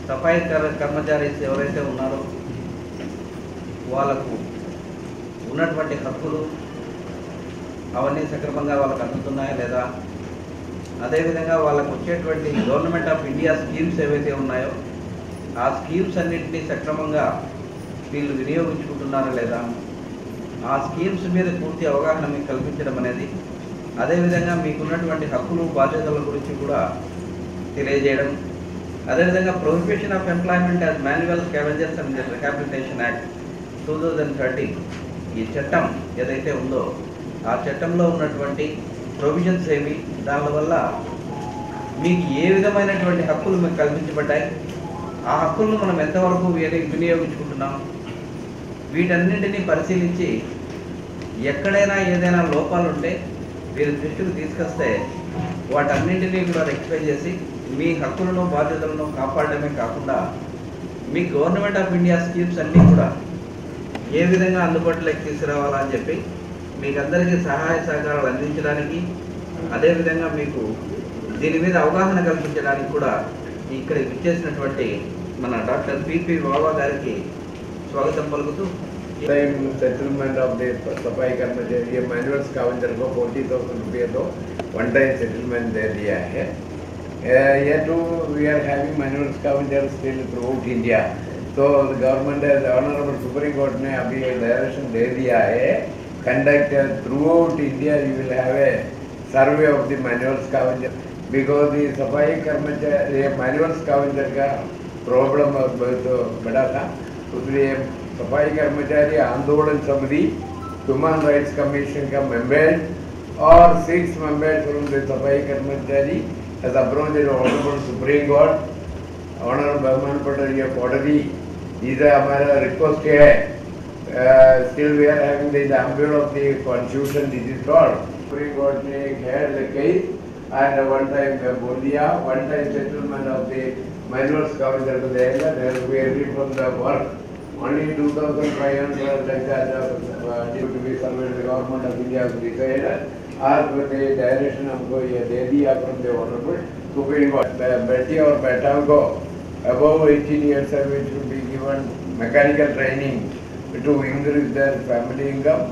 సఫాయి కర్మచారీస్ ఎవరైతే ఉన్నారో వాళ్ళకు ఉన్నటువంటి హక్కులు అవన్నీ సక్రమంగా వాళ్ళకు అందుతున్నాయా లేదా, అదేవిధంగా వాళ్ళకు వచ్చేటువంటి గవర్నమెంట్ ఆఫ్ ఇండియా స్కీమ్స్ ఏవైతే ఉన్నాయో ఆ స్కీమ్స్ అన్నింటినీ సక్రమంగా వీళ్ళు వినియోగించుకుంటున్నారా లేదా, ఆ స్కీమ్స్ మీద పూర్తి అవగాహన మీకు కల్పించడం అనేది, అదేవిధంగా మీకున్నటువంటి హక్కులు బాధ్యతల గురించి కూడా తెలియజేయడం, అదేవిధంగా prohibition of employment as manual scavengers and rehabilitation act 2013 ఈ చట్టం ఏదైతే ఉందో ఆ చట్టంలో ఉన్నటువంటి ప్రొవిజన్స్ ఏవి, దానివల్ల మీకు ఏ విధమైనటువంటి హక్కులు మీకు కల్పించబడ్డాయి, ఆ హక్కులను మనం ఎంతవరకు వినియోగించుకుంటున్నాం, వీటన్నింటినీ పరిశీలించి ఎక్కడైనా ఏదైనా లోపాలు ఉంటే వీరి దృష్టికి తీసుకొస్తే వాటన్నింటినీ కూడా రెక్టిఫై చేసి మీ హక్కులను బాధ్యతలను కాపాడడమే కాకుండా మీ గవర్నమెంట్ ఆఫ్ ఇండియా స్కీమ్స్ అన్నీ కూడా ఏ విధంగా అందుబాటులోకి తీసుకురావాలని చెప్పి మీకు అందరికీ సహాయ సహకారాలు అందించడానికి, అదేవిధంగా మీకు దీని మీద అవగాహన కల్పించడానికి కూడా ఇక్కడ విచ్చేసినటువంటి మన డాక్టర్ పిపి బాబా గారికి స్వాగతం పలుకుతూ settlement of the safai karmachari manual scavenger को 40,000 रुपये तो वन टाइम सेटलमेंट दे दिया है। ये two we are having manual scavenger still throughout India. तो गवर्नमेंट ऑनरेबल सुप्रीम कोर्ट ने अभी डायरेक्शन दे दिया है, conduct throughout India you will have a survey of the manual scavenger because the safai karmachari manual scavenger का problem बहुत बड़ा था। इसलिए सफाई कर्मचारी आंदोलन समिति ह्यूमन राइट्स कमीशन का मेंबर और 6 मेंबर्स फ्रॉम द सफाई कर्मचारी has approached the Honorable Supreme Court, Honorable Bhagwan Pataria Pottery. These are हमारा request है। Still we are having the ambit of the constitution. This is called Supreme Court ने heard the case and one time बोल दिया, one time settlement of the manual scavenger को देगा। There will be every from the work. Only 2,500 like that due to be surveyed the government of India has decided as with the direction हमको ये दे दिया from the honorable Supreme Court। बेटी और बेटा को above 18 years of age should be given mechanical training to increase their family income